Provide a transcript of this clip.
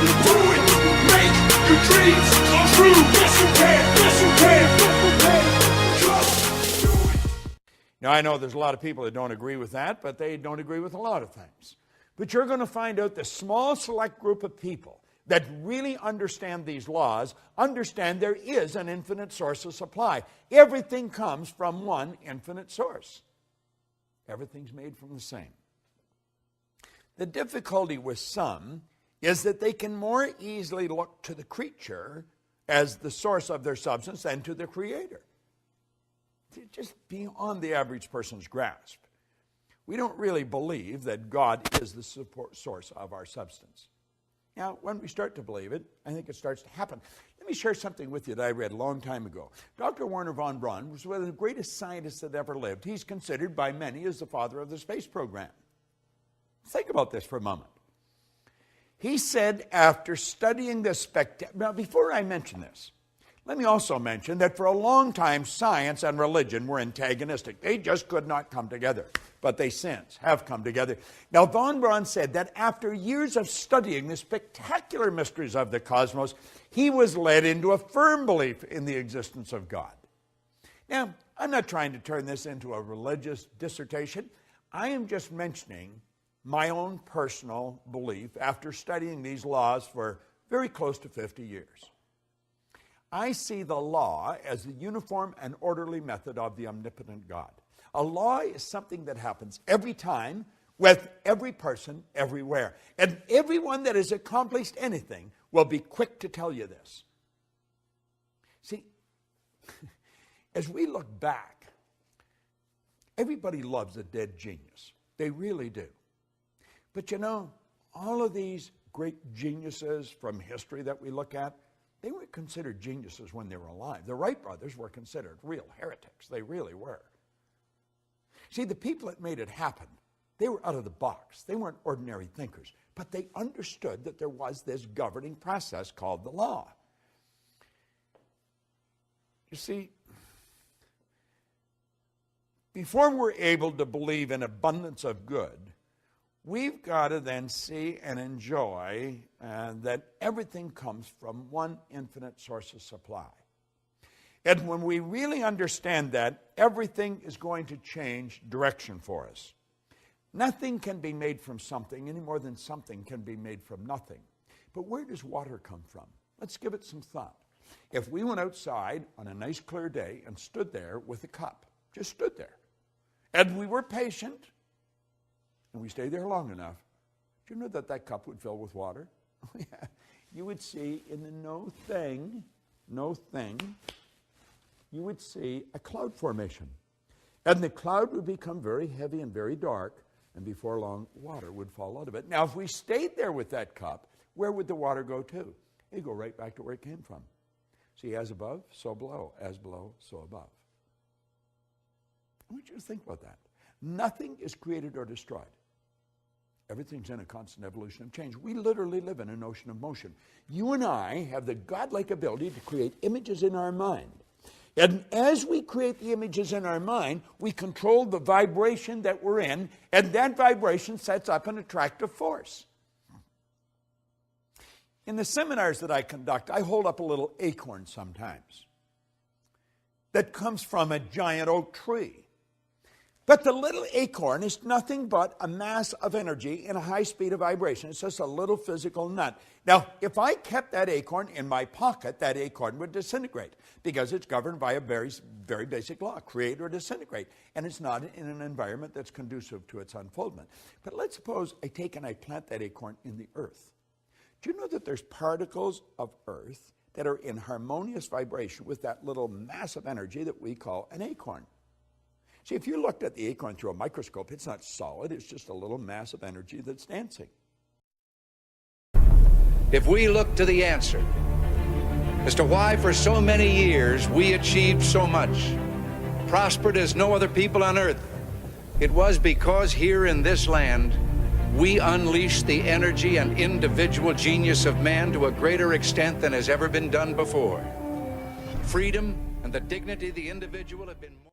You do it. Make your dreams come true. Yes, you can. Yes, you can. Just do it. Now, I know there's a lot of people that don't agree with that, but they don't agree with a lot of things. But you're going to find out the small select group of people that really understand these laws, understand there is an infinite source of supply. Everything comes from one infinite source. Everything's made from the same. The difficulty with some is that they can more easily look to the creature as the source of their substance than to the creator. It's just beyond the average person's grasp. We don't really believe that God is the source of our substance. Now, when we start to believe it, I think it starts to happen. Let me share something with you that I read a long time ago. Dr. Wernher von Braun was one of the greatest scientists that ever lived. He's considered by many as the father of the space program. Think about this for a moment. He said after studying the now before I mention this, let me also mention that for a long time science and religion were antagonistic. They just could not come together, but they since have come together. Now von Braun said that after years of studying the spectacular mysteries of the cosmos, he was led into a firm belief in the existence of God. Now, I'm not trying to turn this into a religious dissertation. I am just mentioning my own personal belief after studying these laws for very close to 50 years. I see the law as the uniform and orderly method of the omnipotent God. A law is something that happens every time with every person everywhere. And everyone that has accomplished anything will be quick to tell you this. See, as we look back, everybody loves a dead genius. They really do. But you know, all of these great geniuses from history that we look at, they weren't considered geniuses when they were alive. The Wright brothers were considered real heretics. They really were. See, the people that made it happen, they were out of the box. They weren't ordinary thinkers, but they understood that there was this governing process called the law. You see, before we're able to believe in abundance of good, we've got to then see and enjoy that everything comes from one infinite source of supply. And when we really understand that, everything is going to change direction for us. Nothing can be made from something any more than something can be made from nothing. But where does water come from? Let's give it some thought. If we went outside on a nice clear day and stood there with a cup, just stood there, and we were patient, and we stayed there long enough, do you know that that cup would fill with water? Yeah. You would see in the no thing, you would see a cloud formation. And the cloud would become very heavy and very dark, and before long, water would fall out of it. Now, if we stayed there with that cup, where would the water go to? It'd go right back to where it came from. See, as above, so below. As below, so above. I want you to think about that. Nothing is created or destroyed. Everything's in a constant evolution of change. We literally live in an ocean of motion. You and I have the godlike ability to create images in our mind. And as we create the images in our mind, we control the vibration that we're in, and that vibration sets up an attractive force. In the seminars that I conduct, I hold up a little acorn sometimes that comes from a giant oak tree. But the little acorn is nothing but a mass of energy in a high speed of vibration. It's just a little physical nut. Now, if I kept that acorn in my pocket, that acorn would disintegrate because it's governed by a very, very basic law, create or disintegrate. And it's not in an environment that's conducive to its unfoldment. But let's suppose I take and I plant that acorn in the earth. Do you know that there's particles of earth that are in harmonious vibration with that little mass of energy that we call an acorn? See, if you looked at the acorn through a microscope, it's not solid. It's just a little mass of energy that's dancing. If we look to the answer as to why for so many years we achieved so much, prospered as no other people on earth, it was because here in this land we unleashed the energy and individual genius of man to a greater extent than has ever been done before. Freedom and the dignity of the individual have been more